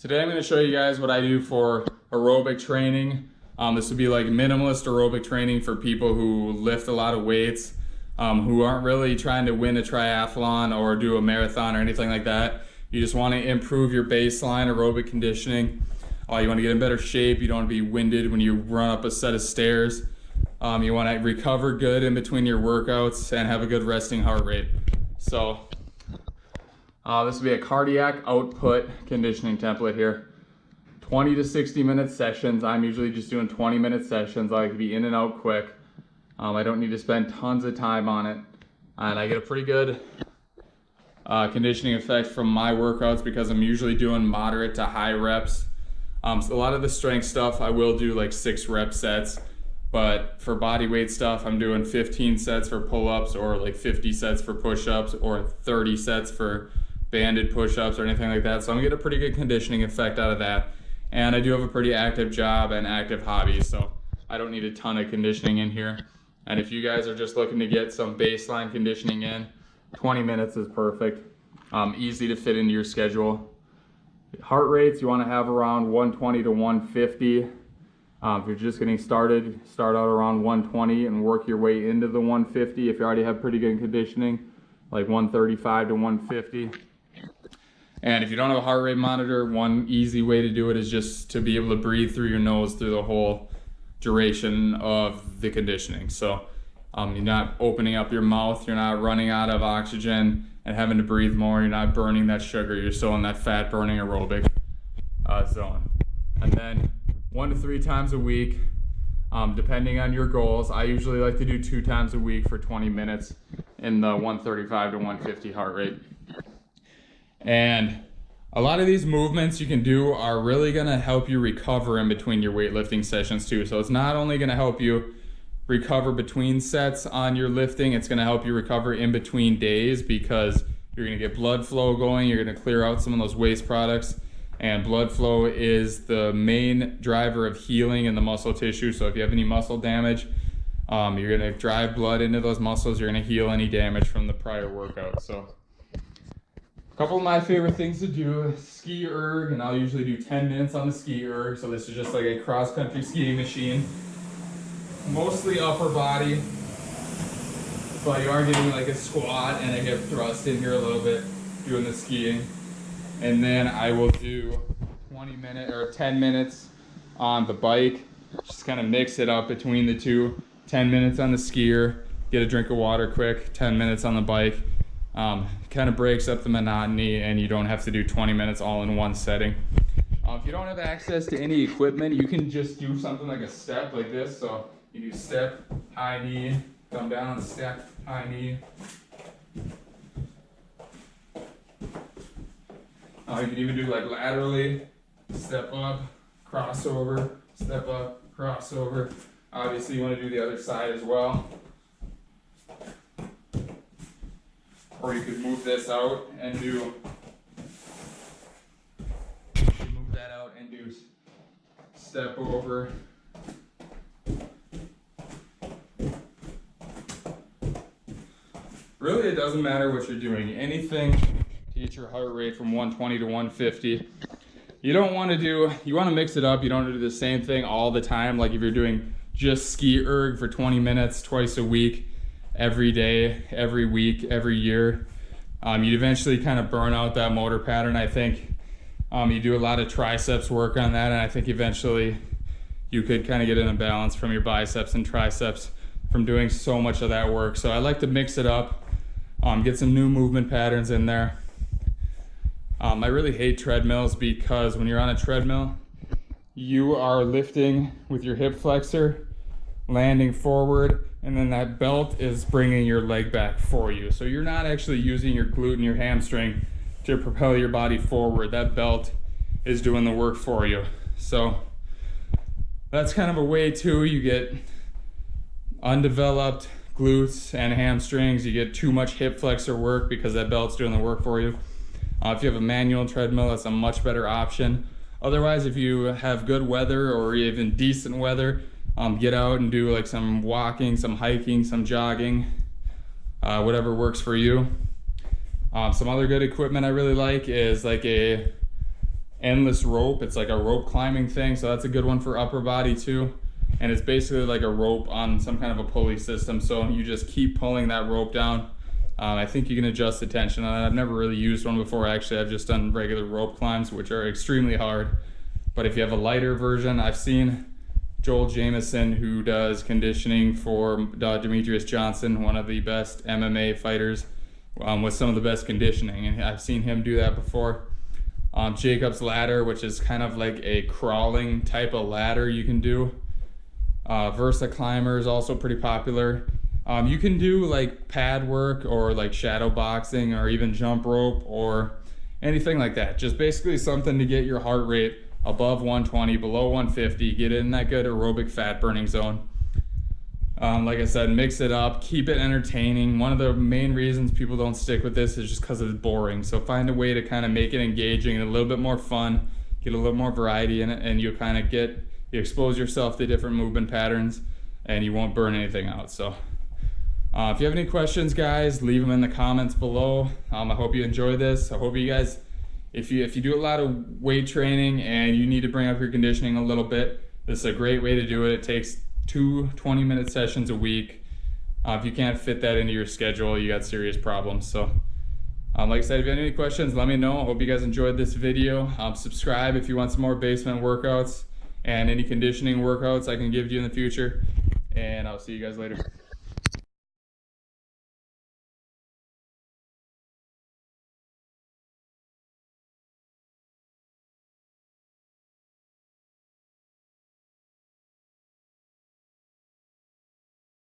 Today I'm going to show you guys what I do for aerobic training. This would be like minimalist aerobic training for people who lift a lot of weights, who aren't really trying to win a triathlon or do a marathon or anything like that. You just want to improve your baseline aerobic conditioning. You want to get in better shape. You don't want to be winded when you run up a set of stairs. You want to recover good in between your workouts and have a good resting heart rate. So this will be a cardiac output conditioning template here. 20 to 60 minute sessions. I'm usually just doing 20-minute sessions. I like to be in and out quick. I don't need to spend tons of time on it. And I get a pretty good conditioning effect from my workouts because I'm usually doing moderate to high reps. So a lot of the strength stuff I will do like 6-rep sets. But for body weight stuff, I'm doing 15 sets for pull-ups or like 50 sets for push-ups or 30 sets for banded push-ups or anything like that. So I'm gonna get a pretty good conditioning effect out of that. And I do have a pretty active job and active hobbies, so I don't need a ton of conditioning in here. And if you guys are just looking to get some baseline conditioning in, 20 minutes is perfect. Easy to fit into your schedule. Heart rates, you wanna have around 120 to 150. If you're just getting started, start out around 120 and work your way into the 150 if you already have pretty good conditioning, like 135 to 150. And if you don't have a heart rate monitor, one easy way to do it is just to be able to breathe through your nose through the whole duration of the conditioning. So you're not opening up your mouth, you're not running out of oxygen and having to breathe more, you're not burning that sugar, you're still in that fat burning aerobic zone. And then 1 to 3 times a week, depending on your goals. I usually like to do 2 times a week for 20 minutes in the 135 to 150 heart rate. And a lot of these movements you can do are really gonna help you recover in between your weightlifting sessions too. So it's not only gonna help you recover between sets on your lifting, it's gonna help you recover in between days because you're gonna get blood flow going, you're gonna clear out some of those waste products. And blood flow is the main driver of healing in the muscle tissue. So if you have any muscle damage, you're gonna drive blood into those muscles, you're gonna heal any damage from the prior workout. So a couple of my favorite things to do is ski erg, and I'll usually do 10 minutes on the ski erg. So this is just like a cross-country skiing machine. Mostly upper body, but you are getting like a squat and a hip thrust in here a little bit doing the skiing. And then I will do 10 minutes on the bike. Just kind of mix it up between the two. 10 minutes on the skier, get a drink of water quick, 10 minutes on the bike. Kind of breaks up the monotony and you don't have to do 20 minutes all in one setting. If you don't have access to any equipment, you can just do something like a step like this. So you do step, high knee, come down, step, high knee. You can even do like laterally, step up, crossover, step up, crossover. Obviously you want to do the other side as well. Or you could move this out and do, step over. Really, it doesn't matter what you're doing. Anything to get your heart rate from 120 to 150. You want to mix it up. You don't want to do the same thing all the time. Like if you're doing just ski erg for 20 minutes twice a week, every day, every week, every year, you'd eventually kind of burn out that motor pattern. I think you do a lot of triceps work on that, and I think eventually you could kind of get an imbalance from your biceps and triceps from doing so much of that work. So I like to mix it up, get some new movement patterns in there. I really hate treadmills because when you're on a treadmill, you are lifting with your hip flexor, landing forward, and then that belt is bringing your leg back for you. So you're not actually using your glute and your hamstring to propel your body forward. That belt is doing the work for you. So that's kind of a way too, you get undeveloped glutes and hamstrings, you get too much hip flexor work because that belt's doing the work for you. If you have a manual treadmill, that's a much better option. Otherwise, if you have good weather or even decent weather, get out and do like some walking, some hiking, some jogging, whatever works for you. Some other good equipment I really like is like a endless rope. It's like a rope climbing thing, so that's a good one for upper body too. And it's basically like a rope on some kind of a pulley system, so you just keep pulling that rope down. I think you can adjust the tension on it. I've never really used one before. Actually, I've just done regular rope climbs, which are extremely hard. But if you have a lighter version, I've seen Joel Jamieson, who does conditioning for Demetrius Johnson, one of the best MMA fighters, with some of the best conditioning, and I've seen him do that before. Jacob's ladder, which is kind of like a crawling type of ladder you can do. Versa climber is also pretty popular. You can do like pad work or like shadow boxing or even jump rope or anything like that. Just basically something to get your heart rate above 120, below 150, get in that good aerobic fat burning zone. Like I said, mix it up, keep it entertaining. One of the main reasons people don't stick with this is just because it's boring. So find a way to kind of make it engaging and a little bit more fun, get a little more variety in it, and you'll kind of you expose yourself to different movement patterns and you won't burn anything out. So if you have any questions, guys, leave them in the comments below. I hope you enjoy this. I hope you guys, if you do a lot of weight training and you need to bring up your conditioning a little bit, this is a great way to do it. It takes 2 20-minute sessions a week. If you can't fit that into your schedule, you got serious problems. So like I said, if you have any questions, let me know. I hope you guys enjoyed this video. Subscribe if you want some more basement workouts and any conditioning workouts I can give you in the future. And I'll see you guys later.